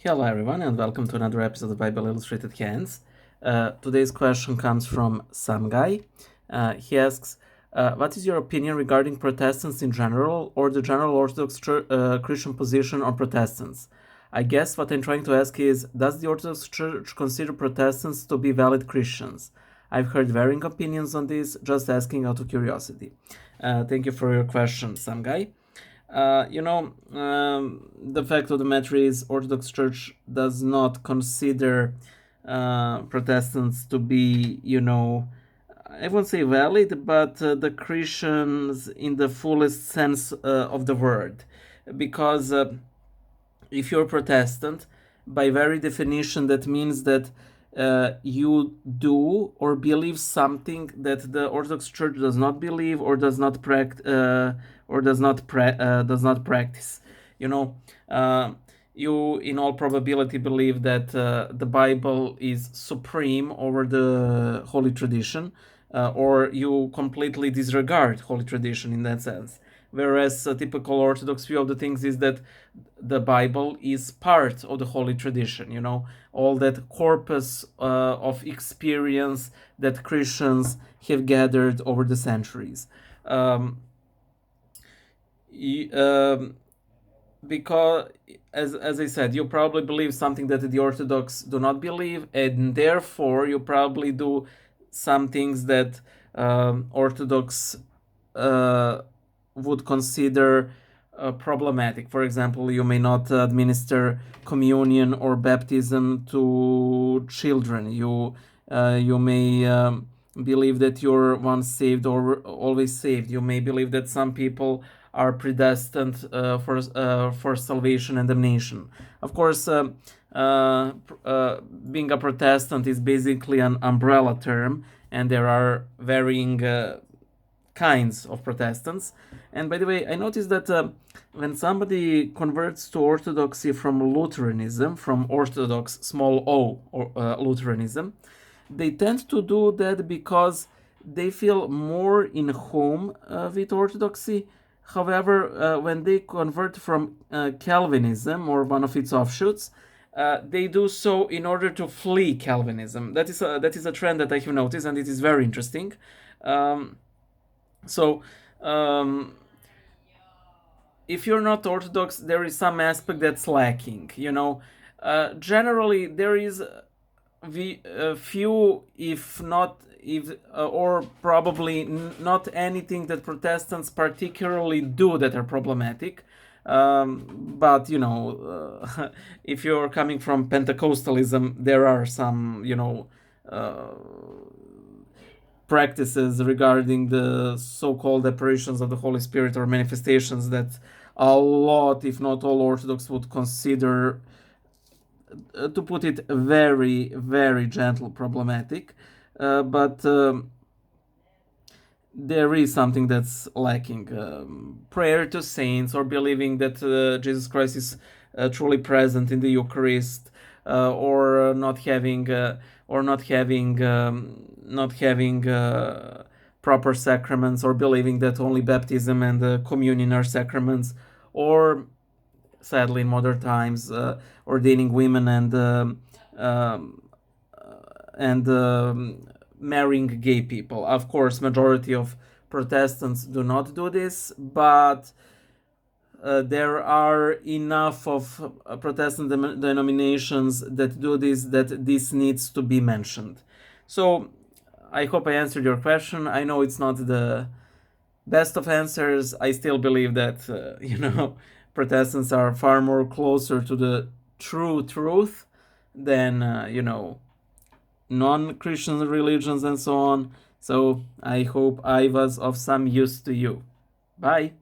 Hello everyone and welcome to another episode of Bible Illustrated Hands. Today's question comes from some guy. He asks, what is your opinion regarding Protestants in general or the general Orthodox Christian position on Protestants? I guess what I'm trying to ask is, does the Orthodox Church consider Protestants to be valid Christians? I've heard varying opinions on this, just asking out of curiosity. Thank you for your question, some guy. The fact of the matter is, Orthodox Church does not consider Protestants to be, I won't say valid, but the Christians in the fullest sense of the word. Because if you're Protestant, by very definition, that means that you do or believe something that the Orthodox Church does not believe or does not practice. You in all probability believe that the Bible is supreme over the Holy Tradition, or you completely disregard Holy Tradition in that sense. Whereas a typical Orthodox view of the things is that the Bible is part of the Holy Tradition, all that corpus of experience that Christians have gathered over the centuries. Because, as I said, you probably believe something that the Orthodox do not believe, and therefore you probably do some things that Orthodox would consider problematic. For example, you may not administer communion or baptism to children. You may believe that you're once saved or always saved. You may believe that some people are predestined for salvation and damnation. Of course, being a Protestant is basically an umbrella term, and there are varying kinds of Protestants. And by the way, I noticed that when somebody converts to Orthodoxy from Lutheranism, from Orthodox small o Lutheranism, they tend to do that because they feel more in home with Orthodoxy. However, when they convert from Calvinism or one of its offshoots, they do so in order to flee Calvinism. That is a trend that I have noticed, and it is very interesting. So, if you're not Orthodox, there is some aspect that's lacking. Generally, there is few, if not, or probably not anything that Protestants particularly do that are problematic. But if you're coming from Pentecostalism, there are some practices regarding the so-called apparitions of the Holy Spirit or manifestations that a lot, if not all, Orthodox would consider, to put it very, very gentle, problematic. But there is something that's lacking. Prayer to saints, or believing that Jesus Christ is truly present in the Eucharist, or not having proper sacraments, or believing that only baptism and communion are sacraments, or sadly in modern times ordaining women and marrying gay people. Of course, majority of Protestants do not do this, but there are enough of Protestant denominations that do this, that this needs to be mentioned. So I hope I answered your question. I know it's not the best of answers. I still believe that Protestants are far more closer to the true truth than non-Christian religions and so on. So I hope I was of some use to you. Bye.